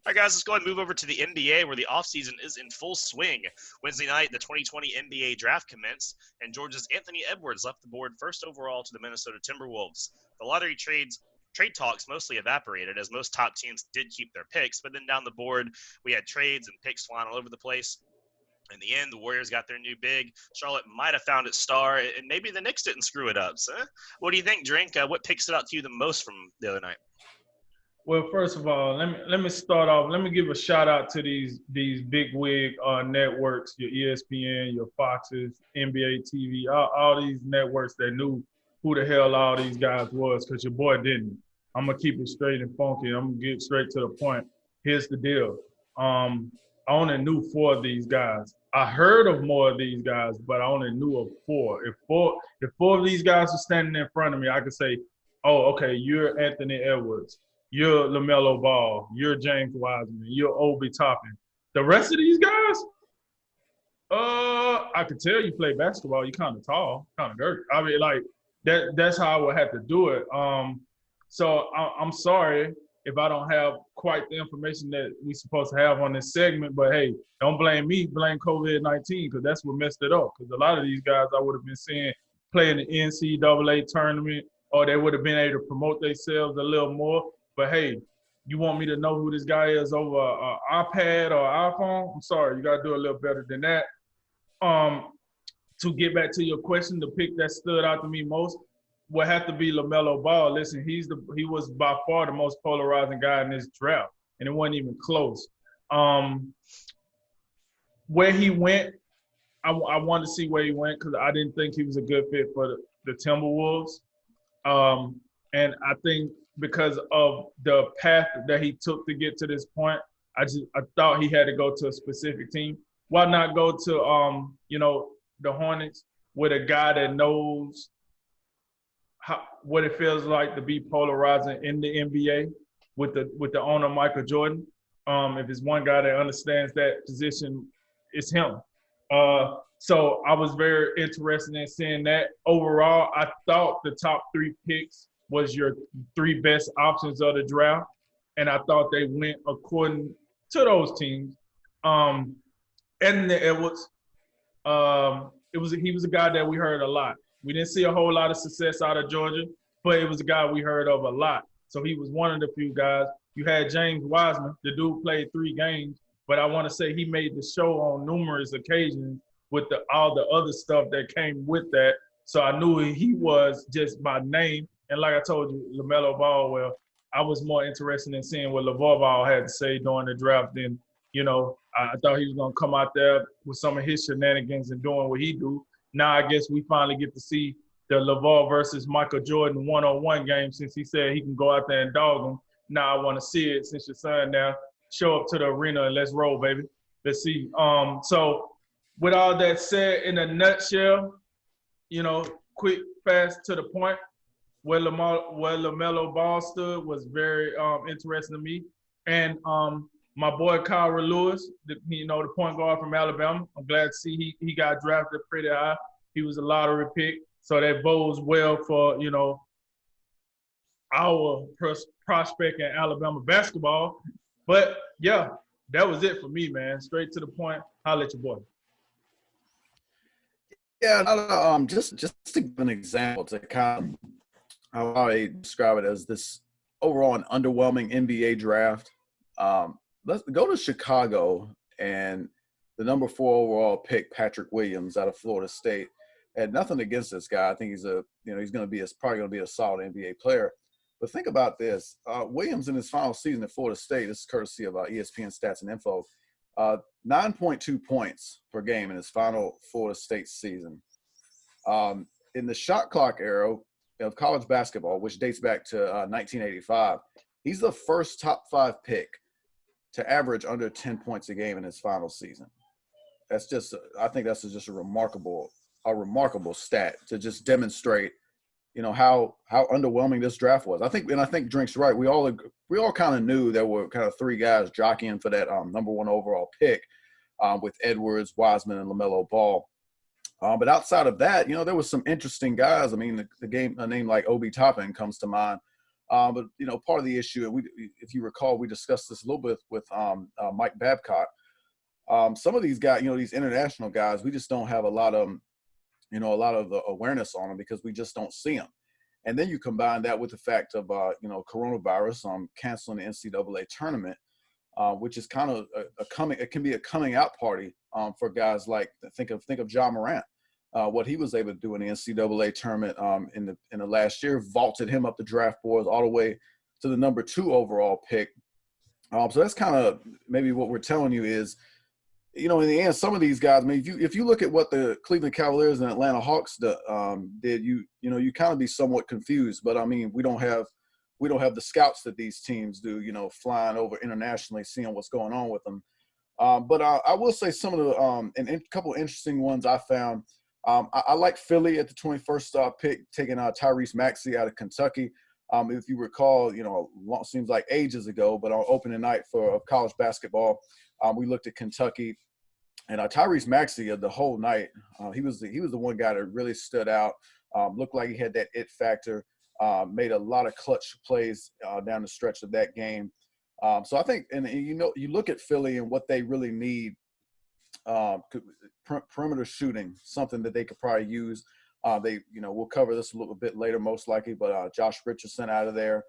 All right, guys, let's go ahead and move over to the NBA, where the offseason is in full swing. Wednesday night, the 2020 NBA draft commenced, and Georgia's Anthony Edwards left the board first overall to the Minnesota Timberwolves. The lottery trade talks mostly evaporated, as most top teams did keep their picks, but then down the board, we had trades and picks flying all over the place. In the end, the Warriors got their new big. Charlotte might have found its star, and maybe the Knicks didn't screw it up. So, what do you think, Drink? What pick stood out to you the most from the other night? Well, first of all, let me start off. Let me give a shout out to these big wig networks, your ESPN, your Foxes, NBA TV, all these networks that knew who the hell all these guys was, because your boy didn't. I'm gonna keep it straight and funky. I'm gonna get straight to the point. Here's the deal. I only knew 4 of these guys. I heard of more of these guys, but I only knew of 4. If four of these guys were standing in front of me, I could say, "Oh, okay, you're Anthony Edwards. You're LaMelo Ball. You're James Wiseman. You're Obi Toppin." The rest of these guys, I could tell you play basketball. You're kind of tall, kind of dirty. I mean, like that's how I would have to do it. So I'm sorry if I don't have quite the information that we're supposed to have on this segment. But hey, don't blame me. Blame COVID-19, because that's what messed it up. Because a lot of these guys I would have been seeing play in the NCAA tournament, or they would have been able to promote themselves a little more. But hey, you want me to know who this guy is over an iPad or iPhone? I'm sorry, you got to do a little better than that. To get back to your question, the pick that stood out to me most would have to be LaMelo Ball. Listen, he was by far the most polarizing guy in this draft, and it wasn't even close. Where he went, I wanted to see where he went, because I didn't think he was a good fit for the Timberwolves. And I think because of the path that he took to get to this point, I thought he had to go to a specific team. Why not go to the Hornets, with a guy that knows what it feels like to be polarizing in the NBA, with the owner Michael Jordan. If it's one guy that understands that position, it's him. So I was very interested in seeing that. Overall, I thought the top 3 picks was your 3 best options of the draft, and I thought they went according to those teams. Anthony Edwards, he was a guy that we heard a lot. We didn't see a whole lot of success out of Georgia, but it was a guy we heard of a lot. So he was one of the few guys. You had James Wiseman. The dude played 3 games, but I want to say he made the show on numerous occasions with all the other stuff that came with that. So I knew he was just by name. And like I told you, LaMelo Ball, well, I was more interested in seeing what LeVar Ball had to say during the draft than, I thought he was going to come out there with some of his shenanigans and doing what he do. Now I guess we finally get to see the LeVar versus Michael Jordan one-on-one game, since he said he can go out there and dog him. Now I want to see it, since your son now. Show up to the arena and let's roll, baby. Let's see. So with all that said, in a nutshell, quick, fast, to the point, where LaMelo Ball stood was very interesting to me. And my boy Kyra Lewis, the point guard from Alabama, I'm glad to see he got drafted pretty high. He was a lottery pick, so that bodes well for our prospect in Alabama basketball. But yeah, that was it for me, man. Straight to the point. Holla at your boy. Yeah, just to give an example to kind of how I describe it as this overall an underwhelming NBA draft. Let's go to Chicago, and the number 4 overall pick, Patrick Williams, out of Florida State. Had nothing against this guy. I think he's probably going to be a solid NBA player. But think about this: Williams in his final season at Florida State. This is courtesy of ESPN Stats and Info. 9.2 points per game in his final Florida State season. In the shot clock era of college basketball, which dates back to 1985, he's the first top 5 pick to average under 10 points a game in his final season. I think that's just a remarkable stat to just demonstrate, how underwhelming this draft was. I think Drink's right. We all kind of knew there were kind of 3 guys jockeying for that number 1 overall pick, with Edwards, Wiseman, and LaMelo Ball. But outside of that, there was some interesting guys. I mean, a name like Obi Toppin comes to mind. But part of the issue, and if you recall, we discussed this a little bit with Mike Babcock. Some of these guys, these international guys, we just don't have a lot of awareness on them because we just don't see them. And then you combine that with the fact of coronavirus canceling the NCAA tournament, which is kind of it can be a coming out party for guys like think of Ja Morant. What he was able to do in the NCAA tournament in the last year vaulted him up the draft boards all the way to the number 2 overall pick. So that's kind of maybe what we're telling you is, in the end, some of these guys. I mean, if you look at what the Cleveland Cavaliers and Atlanta Hawks did, you kind of be somewhat confused. But I mean, we don't have the scouts that these teams do. Flying over internationally, seeing what's going on with them. But I will say some of the and a couple of interesting ones I found. I like Philly at the 21st pick, taking Tyrese Maxey out of Kentucky. If you recall, seems like ages ago, but on opening night of college basketball, we looked at Kentucky, and Tyrese Maxey the whole night. He was the one guy that really stood out. Looked like he had that it factor. Made a lot of clutch plays down the stretch of that game. So I think, and you look at Philly and what they really need. Perimeter shooting, something that they could probably use. We'll cover this a little bit later, most likely, but Josh Richardson out of there.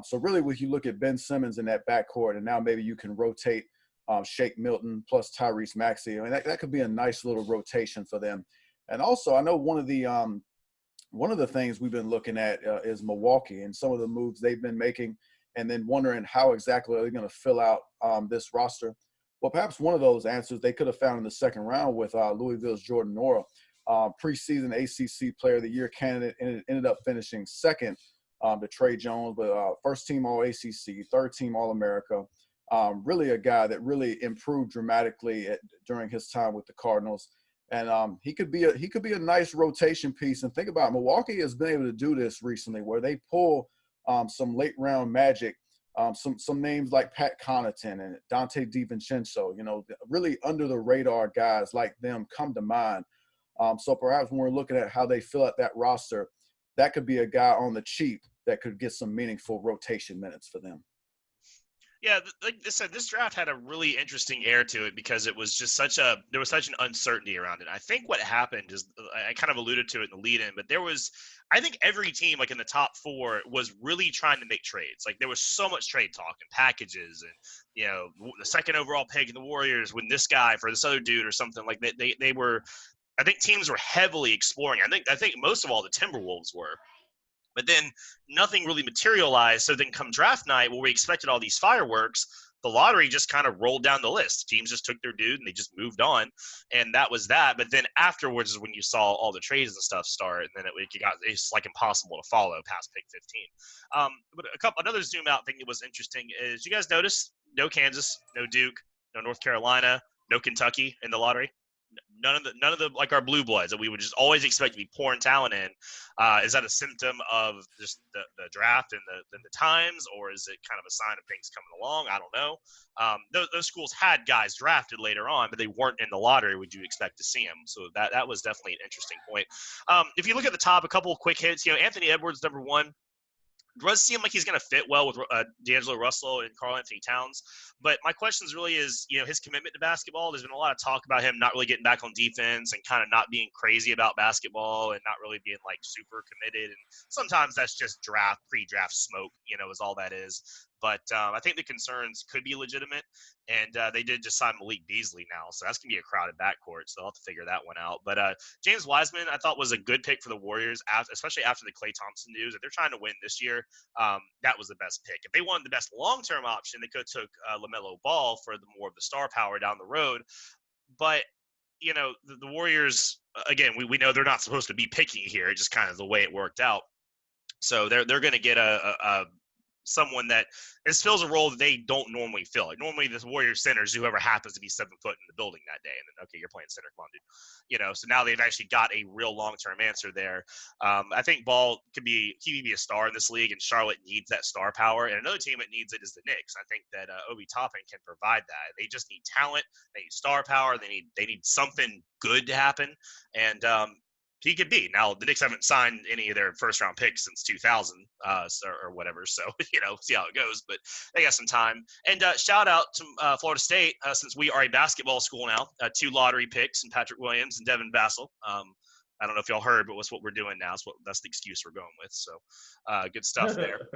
So really, when you look at Ben Simmons in that backcourt, and now maybe you can rotate Shake Milton plus Tyrese Maxey. I mean, that could be a nice little rotation for them. And also, I know one of the things we've been looking at is Milwaukee and some of the moves they've been making, and then wondering how exactly are they going to fill out this roster. Well, perhaps one of those answers they could have found in the second round with Louisville's Jordan Nwora, preseason ACC Player of the Year candidate, and ended up finishing second to Trey Jones, but first team All ACC, third team All America. Really a guy that really improved dramatically during his time with the Cardinals, and he could be a nice rotation piece. And think about it, Milwaukee has been able to do this recently, where they pull some late round magic. Some names like Pat Connaughton and Dante DiVincenzo, really under the radar guys like them come to mind. So perhaps when we're looking at how they fill out that roster, that could be a guy on the cheap that could get some meaningful rotation minutes for them. Yeah, like I said, this draft had a really interesting air to it because it was just there was such an uncertainty around it. I think what happened is, I kind of alluded to it in the lead-in, but I think every team, like in the top 4, was really trying to make trades. Like there was so much trade talk and packages, and the second overall pick in the Warriors with this guy for this other dude or something like that. They were, I think teams were heavily exploring. I think most of all the Timberwolves were. But then nothing really materialized. So then come draft night, where we expected all these fireworks, the lottery just kind of rolled down the list. Teams just took their dude and they just moved on. And that was that. But then afterwards is when you saw all the trades and stuff start. And then it's like impossible to follow past pick 15. But another zoom out thing that was interesting is, you guys notice no Kansas, no Duke, no North Carolina, no Kentucky in the lottery? None of the like our blue bloods that we would just always expect to be pouring talent in. Is that a symptom of just the draft and the times, or is it kind of a sign of things coming along? I don't know. Those schools had guys drafted later on, but they weren't in the lottery. Would you expect to see them? So that was definitely an interesting point. If you look at the top, a couple of quick hits. Anthony Edwards, number 1. Does seem like he's going to fit well with D'Angelo Russell and Karl Anthony Towns. But my question really is, his commitment to basketball. There's been a lot of talk about him not really getting back on defense and kind of not being crazy about basketball and not really being like super committed. And sometimes that's just pre-draft smoke, is all that is. But I think the concerns could be legitimate. And they did just sign Malik Beasley now. So that's going to be a crowded backcourt. So they'll have to figure that one out. But James Wiseman, I thought, was a good pick for the Warriors, especially after the Klay Thompson news. If they're trying to win this year, that was the best pick. If they wanted the best long-term option, they could have took LaMelo Ball for more of the star power down the road. But, the Warriors, again, we know they're not supposed to be picky here. It's just kind of the way it worked out. So they're going to get someone that fills a role that they don't normally fill. Like normally the Warriors centers whoever happens to be 7 foot in the building that day. And then, okay, you're playing center. Come on, dude. So now they've actually got a real long-term answer there. I think Ball he could be a star in this league, and Charlotte needs that star power. And another team that needs it is the Knicks. I think that Obi Toppin can provide that. They just need talent. They need star power. They need something good to happen. And he could be. Now, the Knicks haven't signed any of their first-round picks since 2000 or whatever, so, see how it goes. But they got some time. And shout out to Florida State, since we are a basketball school now, 2 lottery picks, and Patrick Williams and Devin Vassell. I don't know if y'all heard, but that's what we're doing now. That's the excuse we're going with. So good stuff there.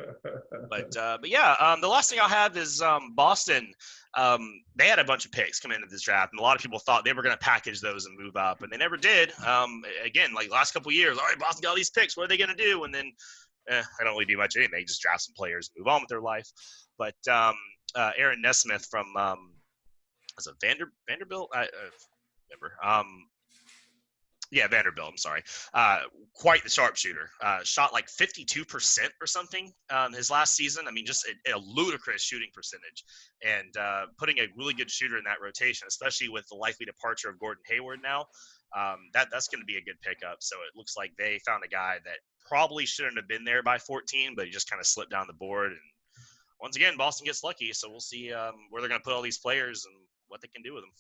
But yeah, the last thing I'll have is Boston. They had a bunch of picks come into this draft, and a lot of people thought they were going to package those and move up, and they never did. Again, like last couple of years, all right, Boston got all these picks. What are they going to do? And then I don't really do much of anything. Just draft some players and move on with their life. But Aaron Nesmith from was it Vanderbilt? I remember. Yeah, Vanderbilt. I'm sorry. Quite the sharpshooter. Shot like 52% or something his last season. I mean, just a ludicrous shooting percentage. And putting a really good shooter in that rotation, especially with the likely departure of Gordon Hayward now, that's going to be a good pickup. So it looks like they found a guy that probably shouldn't have been there by 14, but he just kind of slipped down the board. And once again, Boston gets lucky. So we'll see where they're going to put all these players and what they can do with them.